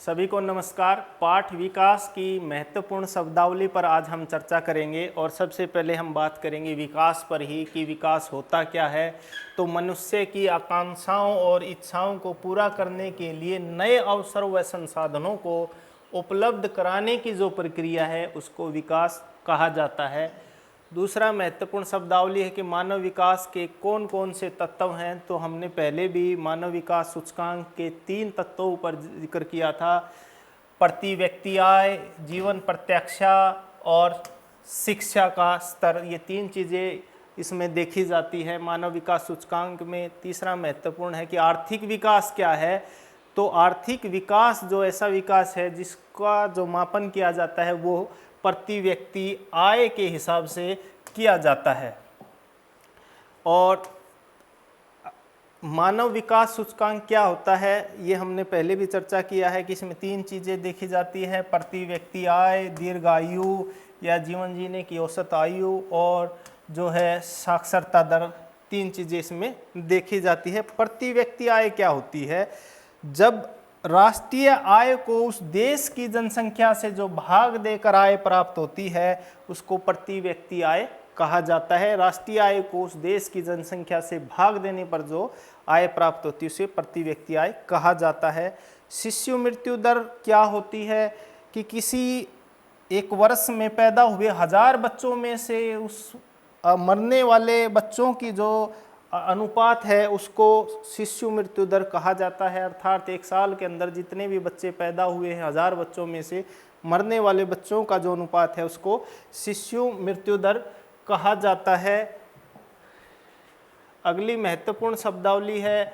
सभी को नमस्कार। पाठ विकास की महत्वपूर्ण शब्दावली पर आज हम चर्चा करेंगे और सबसे पहले हम बात करेंगे विकास पर ही कि विकास होता क्या है। तो मनुष्य की आकांक्षाओं और इच्छाओं को पूरा करने के लिए नए अवसर व संसाधनों को उपलब्ध कराने की जो प्रक्रिया है उसको विकास कहा जाता है। दूसरा महत्वपूर्ण शब्दावली है कि मानव विकास के कौन कौन से तत्व हैं। तो हमने पहले भी मानव विकास सूचकांक के 3 तत्वों पर जिक्र किया था, प्रति व्यक्ति आय, जीवन प्रत्याशा और शिक्षा का स्तर। ये 3 चीज़ें इसमें देखी जाती है मानव विकास सूचकांक में। तीसरा महत्वपूर्ण है कि आर्थिक विकास क्या है। तो आर्थिक विकास जो ऐसा विकास है जिसका जो मापन किया जाता है वो प्रति व्यक्ति आय के हिसाब से किया जाता है। और मानव विकास सूचकांक क्या होता है ये हमने पहले भी चर्चा किया है कि इसमें 3 चीज़ें देखी जाती है, प्रति व्यक्ति आय, दीर्घायु या जीवन जीने की औसत आयु और जो है साक्षरता दर। 3 चीज़ें इसमें देखी जाती है। प्रति व्यक्ति आय क्या होती है? जब राष्ट्रीय आय को उस देश की जनसंख्या से जो भाग देकर आय प्राप्त होती है उसको प्रति व्यक्ति आय कहा जाता है। राष्ट्रीय आय को उस देश की जनसंख्या से भाग देने पर जो आय प्राप्त होती है उसे प्रति व्यक्ति आय कहा जाता है। शिशु मृत्यु दर क्या होती है कि किसी एक वर्ष में पैदा हुए 1000 बच्चों में से उस मरने वाले बच्चों की जो अनुपात है उसको शिशु मृत्यु दर कहा जाता है। अर्थात एक साल के अंदर जितने भी बच्चे पैदा हुए हैं 1000 बच्चों में से मरने वाले बच्चों का जो अनुपात है उसको शिशु मृत्यु दर कहा जाता है। अगली महत्वपूर्ण शब्दावली है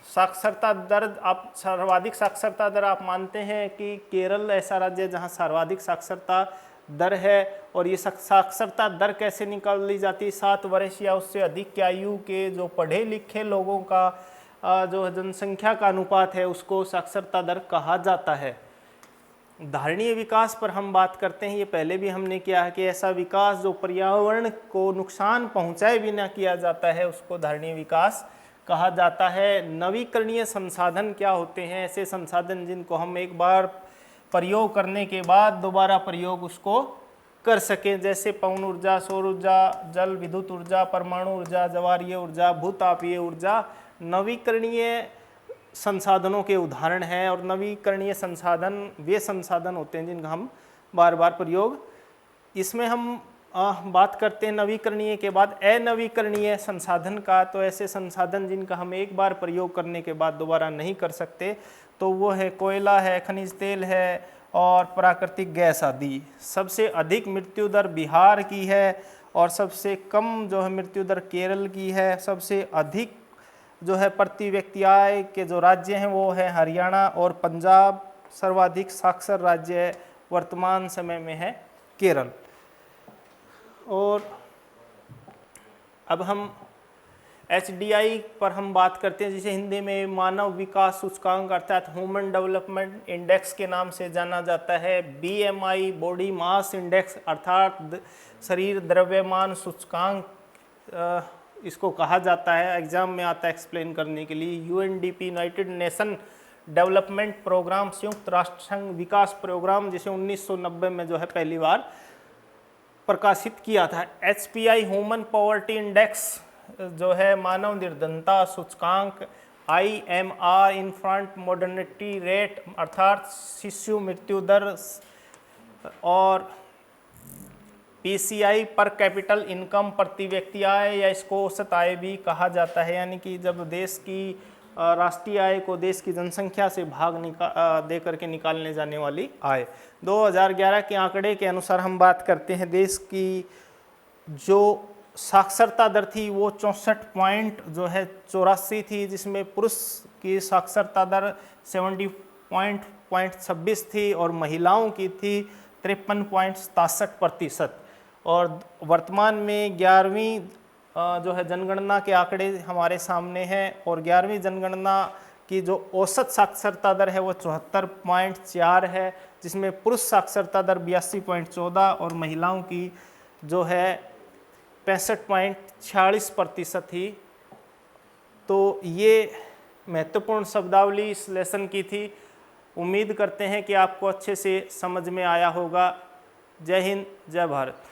साक्षरता दर। आप सर्वाधिक साक्षरता दर आप मानते हैं कि केरल ऐसा राज्य है जहां सर्वाधिक साक्षरता दर है। और ये साक्षरता दर कैसे निकाली जाती है? 7 वर्ष या उससे अधिक की आयु के जो पढ़े लिखे लोगों का जो जनसंख्या का अनुपात है उसको साक्षरता दर कहा जाता है। धारणीय विकास पर हम बात करते हैं। ये पहले भी हमने किया है कि ऐसा विकास जो पर्यावरण को नुकसान पहुंचाए बिना किया जाता है उसको धारणीय विकास कहा जाता है। नवीकरणीय संसाधन क्या होते हैं? ऐसे संसाधन जिनको हम एक बार प्रयोग करने के बाद दोबारा प्रयोग उसको कर सकें, जैसे पवन ऊर्जा, सौर ऊर्जा, जल विद्युत ऊर्जा, परमाणु ऊर्जा, ज्वारीय ऊर्जा, भूतापीय ऊर्जा नवीकरणीय संसाधनों के उदाहरण हैं। और नवीकरणीय संसाधन वे संसाधन होते हैं जिनका हम बार बार प्रयोग, इसमें हम बात करते हैं नवीकरणीय के बाद अनवीकरणीय संसाधन का। तो ऐसे संसाधन जिनका हम एक बार प्रयोग करने के बाद दोबारा नहीं कर सकते तो वो है कोयला है, खनिज तेल है और प्राकृतिक गैस आदि। सबसे अधिक मृत्यु दर बिहार की है और सबसे कम जो है मृत्यु दर केरल की है। सबसे अधिक जो है प्रति व्यक्ति आय के जो राज्य हैं वो है हरियाणा और पंजाब। सर्वाधिक साक्षर राज्य वर्तमान समय में है केरल। और अब हम HDI पर हम बात करते हैं जिसे हिंदी में मानव विकास सूचकांक अर्थात ह्यूमन डेवलपमेंट इंडेक्स के नाम से जाना जाता है। BMI बॉडी मास इंडेक्स अर्थात शरीर द्रव्यमान सूचकांक इसको कहा जाता है। एग्जाम में आता है एक्सप्लेन करने के लिए। UNDP united nation development programme संयुक्त राष्ट्र संघ विकास प्रोग्राम जिसे 1990 में जो है पहली बार प्रकाशित किया था। HPI ह्यूमन पॉवर्टी इंडेक्स जो है मानव निर्धनता सूचकांक। IMR इन्फेंट मोर्टेलिटी रेट अर्थात शिशु मृत्यु दर। और PCI पर कैपिटल इनकम प्रति व्यक्ति आय या इसको औसत आय भी कहा जाता है, यानी कि जब देश की राष्ट्रीय आय को देश की जनसंख्या से भाग दे करके निकालने जाने वाली आय। 2011 के आंकड़े के अनुसार हम बात करते हैं देश की जो साक्षरता दर थी वो 64.84 थी, जिसमें पुरुष की साक्षरता दर 70.26 थी और महिलाओं की थी 53.67%। और वर्तमान में 11वीं जो है जनगणना के आंकड़े हमारे सामने हैं और 11वीं जनगणना की जो औसत साक्षरता दर है वो 74.4 है, जिसमें पुरुष साक्षरता दर 82.14 और महिलाओं की जो है 65.46% ही। तो ये महत्वपूर्ण शब्दावली इस लेसन की थी। उम्मीद करते हैं कि आपको अच्छे से समझ में आया होगा। जय हिंद, जय भारत।